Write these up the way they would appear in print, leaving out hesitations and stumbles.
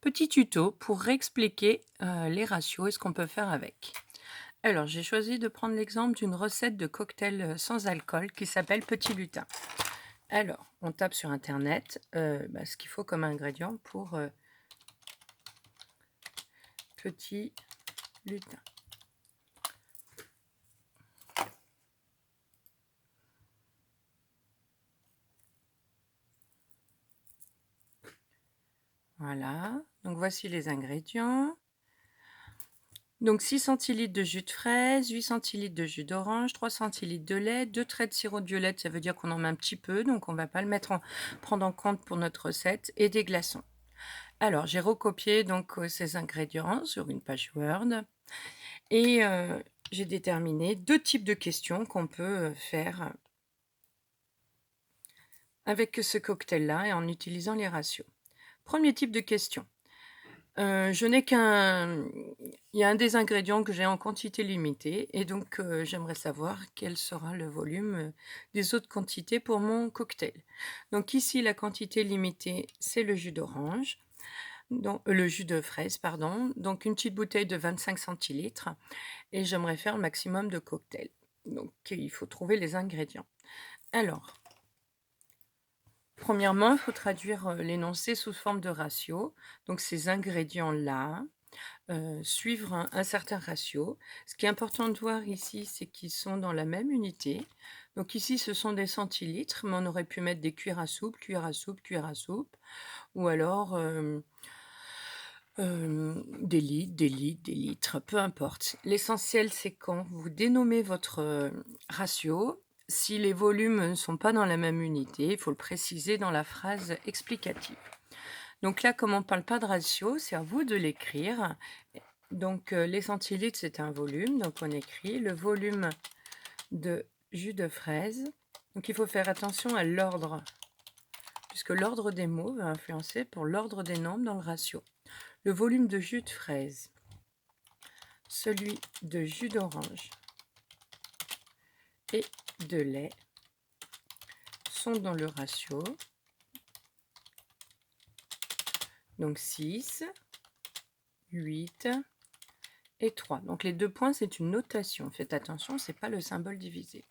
Petit tuto pour réexpliquer les ratios et ce qu'on peut faire avec. Alors, j'ai choisi de prendre l'exemple d'une recette de cocktail sans alcool qui s'appelle Petit Lutin. Alors, on tape sur Internet ce qu'il faut comme ingrédient pour Petit Lutin. Voilà, donc voici les ingrédients. Donc 6 centilitres de jus de fraise, 8 centilitres de jus d'orange, 3 centilitres de lait, 2 traits de sirop de violette, ça veut dire qu'on en met un petit peu, donc on ne va pas le prendre en compte pour notre recette, et des glaçons. Alors, j'ai recopié donc ces ingrédients sur une page Word et j'ai déterminé 2 types de questions qu'on peut, faire avec ce cocktail-là et en utilisant les ratios. Premier type de question, je n'ai qu'un il y a un des ingrédients que j'ai en quantité limitée et donc j'aimerais savoir quel sera le volume, des autres quantités pour mon cocktail. Donc ici, la quantité limitée, c'est le jus d'orange. Le jus de fraise, pardon, donc une petite bouteille de 25 centilitres et j'aimerais faire le maximum de cocktails. Donc il faut trouver les ingrédients. Alors, premièrement, il faut traduire, l'énoncé sous forme de ratio. Donc ces ingrédients-là, suivre un certain ratio. Ce qui est important de voir ici, c'est qu'ils sont dans la même unité. Donc ici, ce sont des centilitres, mais on aurait pu mettre des cuillères à soupe, cuillère à soupe, cuillère à soupe ou alors, des litres, des litres, des litres, peu importe. L'essentiel, c'est quand vous dénommez votre, ratio, si les volumes ne sont pas dans la même unité, il faut le préciser dans la phrase explicative. Donc là, comme on ne parle pas de ratio, c'est à vous de l'écrire. Donc, les centilitres, c'est un volume, donc on écrit le volume de jus de fraise. Donc il faut faire attention à l'ordre, puisque l'ordre des mots va influencer pour l'ordre des nombres dans le ratio. Le volume de jus de fraise, celui de jus d'orange et de lait sont dans le ratio. Donc 6, 8 et 3. Donc les 2 points, c'est une notation. Faites attention, c'est pas le symbole divisé.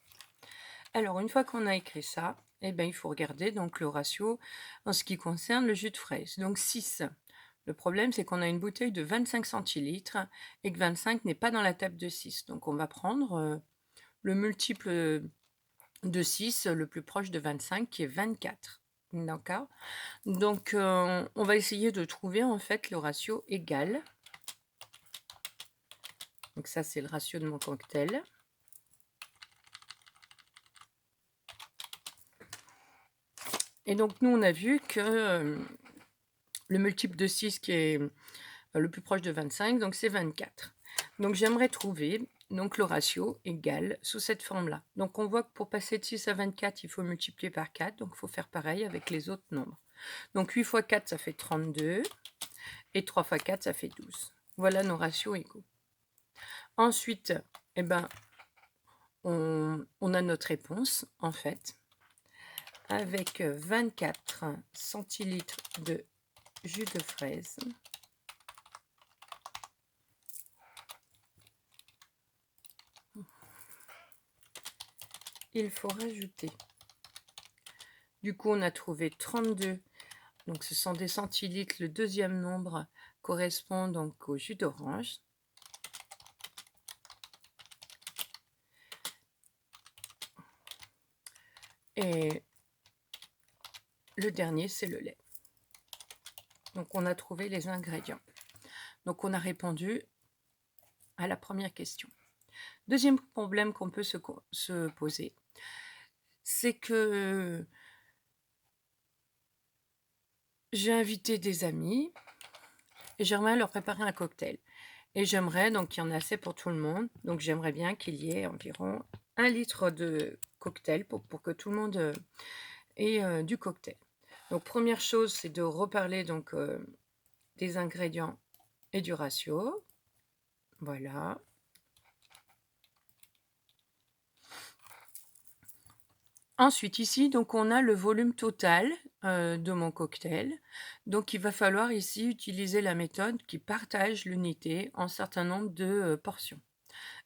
Alors une fois qu'on a écrit ça, il faut regarder donc le ratio en ce qui concerne le jus de fraise. Donc 6. Le problème, c'est qu'on a une bouteille de 25 centilitres et que 25 n'est pas dans la table de 6. Donc on va prendre, le multiple de 6, le plus proche de 25, qui est 24. D'accord? Donc, on va essayer de trouver en fait le ratio égal. Donc ça, c'est le ratio de mon cocktail. Et donc nous, on a vu que le multiple de 6 qui est le plus proche de 25, donc c'est 24. Donc j'aimerais trouver donc le ratio égal sous cette forme-là. Donc on voit que pour passer de 6 à 24, il faut multiplier par 4, donc il faut faire pareil avec les autres nombres. Donc 8 fois 4, ça fait 32, et 3 fois 4, ça fait 12. Voilà nos ratios égaux. Ensuite, on a notre réponse, en fait, avec 24 centilitres de jus de fraise. Il faut rajouter. Du coup, on a trouvé 32. Donc, ce sont des centilitres. Le deuxième nombre correspond donc au jus d'orange. Et le dernier, c'est le lait. Donc, on a trouvé les ingrédients. Donc, on a répondu à la première question. Deuxième problème qu'on peut se poser, c'est que j'ai invité des amis et j'aimerais leur préparer un cocktail. Et j'aimerais, donc il y en a assez pour tout le monde, donc j'aimerais bien qu'il y ait environ 1 litre de cocktail pour que tout le monde ait du cocktail. Donc première chose, c'est de reparler donc des ingrédients et du ratio. Voilà. Ensuite, ici, donc on a le volume total de mon cocktail. Donc il va falloir ici utiliser la méthode qui partage l'unité en certain nombre de, portions.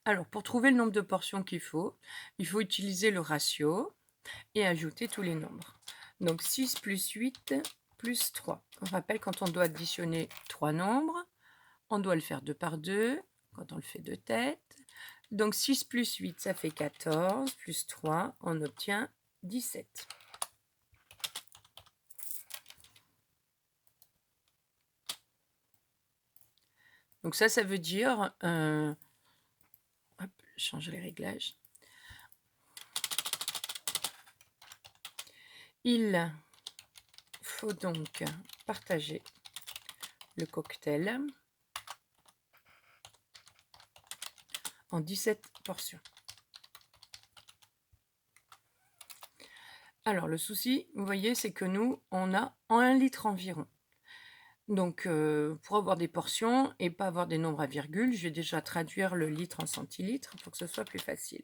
Alors pour trouver le nombre de portions qu'il faut, il faut utiliser le ratio et ajouter tous les nombres. Donc 6 plus 8 plus 3. On rappelle quand on doit additionner 3 nombres, on doit le faire 2 par 2 quand on le fait de tête. Donc 6 plus 8, ça fait 14, plus 3, on obtient 17. Donc ça veut dire... hop, je change les réglages. Il faut donc partager le cocktail en 17 portions. Alors le souci, vous voyez, c'est que nous, on a 1 litre environ. Donc pour avoir des portions et pas avoir des nombres à virgule, je vais déjà traduire le litre en centilitres pour que ce soit plus facile.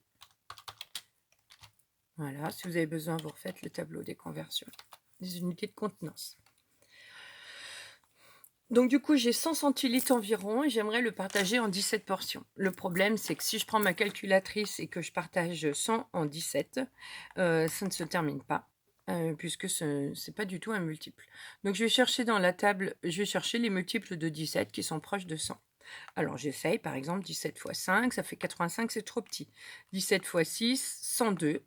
Voilà, si vous avez besoin, vous refaites le tableau des conversions, des unités de contenance. Donc du coup, j'ai 100 centilitres environ et j'aimerais le partager en 17 portions. Le problème, c'est que si je prends ma calculatrice et que je partage 100 en 17, ça ne se termine pas, puisque ce n'est pas du tout un multiple. Donc je vais chercher dans la table, je vais chercher les multiples de 17 qui sont proches de 100. Alors j'essaye, par exemple, 17 fois 5, ça fait 85, c'est trop petit. 17 fois 6, 102,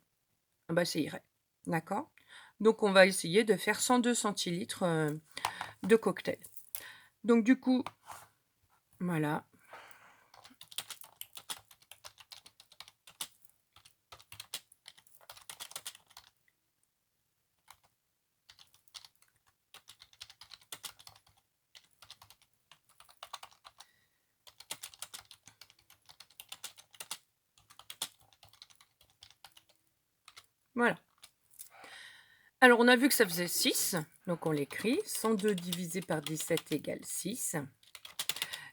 bah, ça irait, d'accord? Donc on va essayer de faire 102 centilitres de cocktail. Donc du coup, voilà. Voilà. Alors on a vu que ça faisait 6, donc on l'écrit. 102 divisé par 17 égale 6.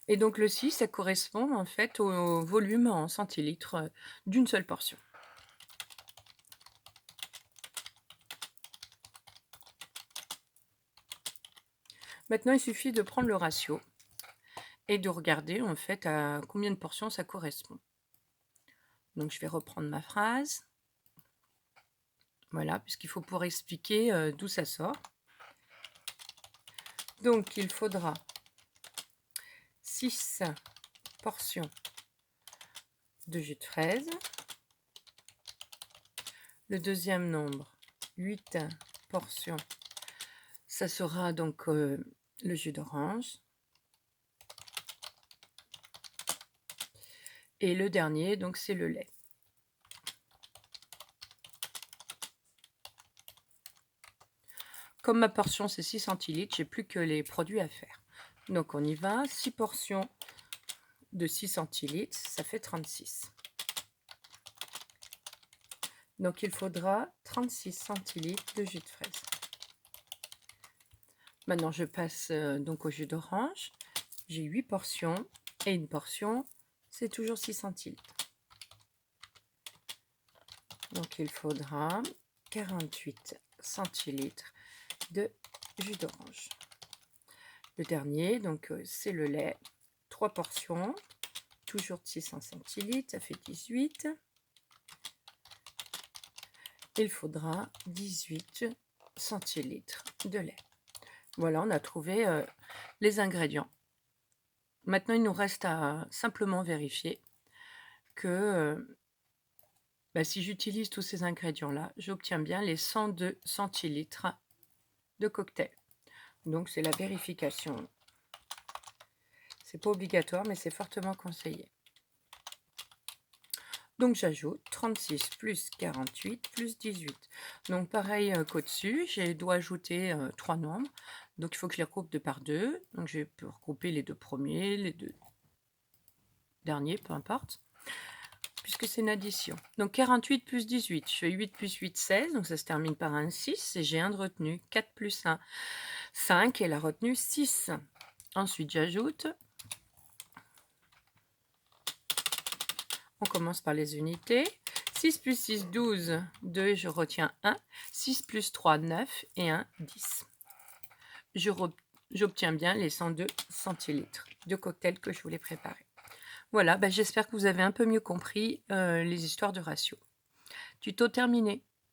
Et donc le 6, ça correspond en fait au volume en centilitres d'une seule portion. Maintenant, il suffit de prendre le ratio et de regarder en fait à combien de portions ça correspond. Donc je vais reprendre ma phrase. Voilà, puisqu'il faut pouvoir expliquer d'où ça sort. Donc il faudra 6 portions de jus de fraise. Le deuxième nombre, 8 portions, ça sera donc le jus d'orange. Et le dernier, donc c'est le lait. Comme ma portion c'est 6 centilitres, j'ai plus que les produits à faire. Donc on y va, 6 portions de 6 centilitres, ça fait 36. Donc il faudra 36 centilitres de jus de fraise. Maintenant je passe donc au jus d'orange. J'ai 8 portions et une portion c'est toujours 6 centilitres. Donc il faudra 48 centilitres de jus d'orange. Le dernier, donc c'est le lait. 3 portions, toujours de 600 centilitres, ça fait 18. Il faudra 18 centilitres de lait. Voilà, on a trouvé les ingrédients. Maintenant, il nous reste à simplement vérifier que si j'utilise tous ces ingrédients-là, j'obtiens bien les 102 centilitres de cocktail. Donc, c'est la vérification. C'est pas obligatoire, mais c'est fortement conseillé. Donc, j'ajoute 36 plus 48 plus 18. Donc, pareil qu'au-dessus, je dois ajouter 3 nombres. Donc, il faut que je les regroupe 2 par 2. Donc, je peux regrouper les 2 premiers, les 2 derniers, peu importe, puisque c'est une addition. Donc, 48 plus 18. Je fais 8 plus 8, 16. Donc, ça se termine par un 6. Et j'ai un de retenu. 4 plus 1, 5. Et la retenue, 6. Ensuite, j'ajoute. On commence par les unités. 6 plus 6, 12. 2, je retiens 1. 6 plus 3, 9. Et 1, 10. J'obtiens bien les 102 centilitres de cocktail que je voulais préparer. Voilà, j'espère que vous avez un peu mieux compris les histoires de ratio. Tuto terminé.